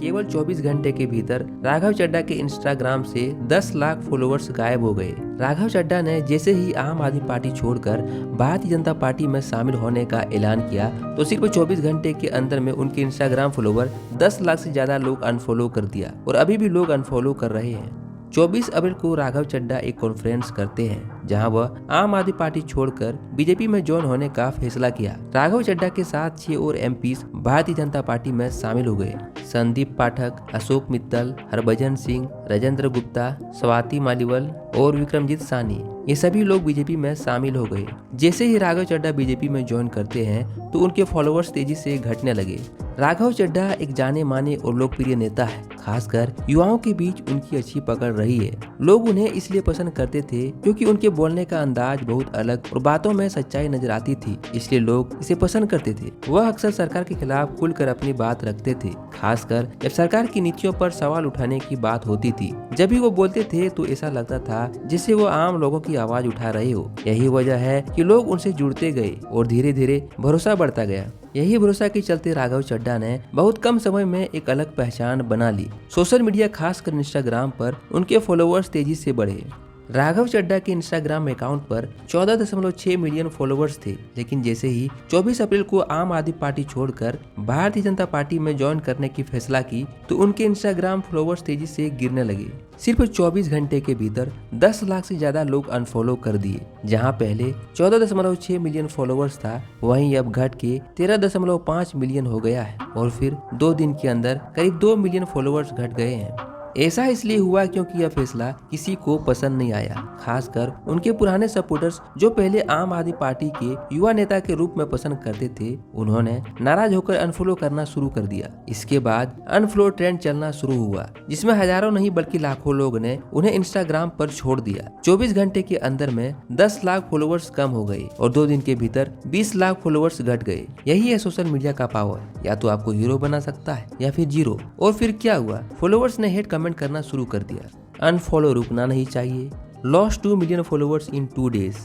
केवल 24 घंटे के भीतर राघव चड्ढा के इंस्टाग्राम से 10 लाख फॉलोअर्स गायब हो गए। राघव चड्ढा ने जैसे ही आम आदमी पार्टी छोड़कर भारतीय जनता पार्टी में शामिल होने का ऐलान किया तो सिर्फ 24 घंटे के अंदर में उनके इंस्टाग्राम फॉलोवर 10 लाख से ज्यादा लोग अनफॉलो कर दिया और अभी भी लोग अनफॉलो कर रहे हैं। 24 अप्रैल को राघव चड्ढा एक कॉन्फ्रेंस करते हैं जहां वह आम आदमी पार्टी छोड़कर बीजेपी में ज्वाइन होने का फैसला किया। राघव चड्ढा के साथ 6 और एमपीज भारतीय जनता पार्टी में शामिल हो गए। संदीप पाठक, अशोक मित्तल, हरभजन सिंह, राजेंद्र गुप्ता, स्वाति मालिवाल और विक्रमजीत साहनी, ये सभी लोग बीजेपी में शामिल हो गए। जैसे ही राघव चड्ढा बीजेपी में ज्वाइन करते हैं तो उनके फॉलोअर्स तेजी से घटने लगे। राघव चड्ढा एक जाने माने और लोकप्रिय नेता है, खासकर युवाओं के बीच उनकी अच्छी पकड़ रही है। लोग उन्हें इसलिए पसंद करते थे क्योंकि उनके बोलने का अंदाज बहुत अलग और बातों में सच्चाई नजर आती थी, इसलिए लोग इसे पसंद करते थे। वह अक्सर सरकार के खिलाफ खुलकर अपनी बात रखते थे, खासकर जब सरकार की नीतियों पर सवाल उठाने की बात होती थी। जब भी वो बोलते थे तो ऐसा लगता था जैसे वो आम लोगों की आवाज उठा रहे हो। यही वजह है कि लोग उनसे जुड़ते गए और धीरे धीरे भरोसा बढ़ता गया। यही भरोसा के चलते राघव चड्ढा ने बहुत कम समय में एक अलग पहचान बना ली। सोशल मीडिया खासकर इंस्टाग्राम पर उनके फॉलोअर्स तेजी से बढ़े। राघव चड्ढा के इंस्टाग्राम अकाउंट पर 14.6 मिलियन फॉलोअर्स थे, लेकिन जैसे ही 24 अप्रैल को आम आदमी पार्टी छोड़कर भारतीय जनता पार्टी में ज्वाइन करने की फैसला की तो उनके इंस्टाग्राम फॉलोअर्स तेजी से गिरने लगे। सिर्फ 24 घंटे के भीतर 10 लाख से ज्यादा लोग अनफॉलो कर दिए। जहां पहले 14.6 मिलियन फॉलोअर्स था, वहीं अब घट के 13.5 मिलियन हो गया है और फिर 2 दिन के अंदर करीब 2 मिलियन फॉलोअर्स घट गए हैं। ऐसा इसलिए हुआ क्योंकि यह फैसला किसी को पसंद नहीं आया, खासकर उनके पुराने सपोर्टर्स जो पहले आम आदमी पार्टी के युवा नेता के रूप में पसंद करते थे। उन्होंने नाराज होकर अनफॉलो करना शुरू कर दिया। इसके बाद अनफॉलो ट्रेंड चलना शुरू हुआ, जिसमें हजारों नहीं बल्कि लाखों लोग ने उन्हें इंस्टाग्राम पर छोड़ दिया। 24 घंटे के अंदर में 10 लाख फॉलोअर्स कम हो गए और 2 दिन के भीतर 20 लाख फॉलोअर्स घट गए। यही है सोशल मीडिया का पावर, या तो आपको हीरो बना सकता है या फिर जीरो। और फिर क्या हुआ, फॉलोअर्स ने हेट कमेंट करना शुरू कर दिया। अनफॉलो रुकना नहीं चाहिए। लॉस्ट 2 मिलियन फॉलोअर्स इन 2 डेज।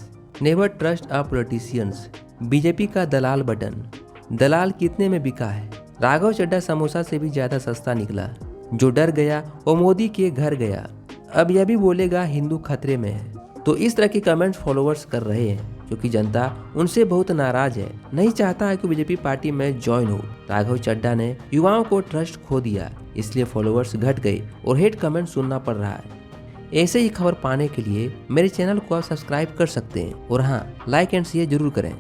नेवर ट्रस्ट अ पॉलिटिशियंस। बीजेपी का दलाल बटन। दलाल कितने में बिका है? राघव चड्ढा समोसा से भी ज्यादा सस्ता निकला। जो डर गया वो मोदी के घर गया। अब यह भी बोलेगा हिंदू खतरे में है। तो इस तरह के कमेंट्स फॉलोअर्स कर रहे हैं क्योंकि जनता उनसे बहुत नाराज है, नहीं चाहता है कि बीजेपी पार्टी में ज्वाइन हो। राघव चड्ढा ने युवाओं को ट्रस्ट खो दिया, इसलिए फॉलोअर्स घट गए और हेट कमेंट सुनना पड़ रहा है। ऐसे ही खबर पाने के लिए मेरे चैनल को आप सब्सक्राइब कर सकते हैं और हाँ, लाइक एंड शेयर जरूर करें।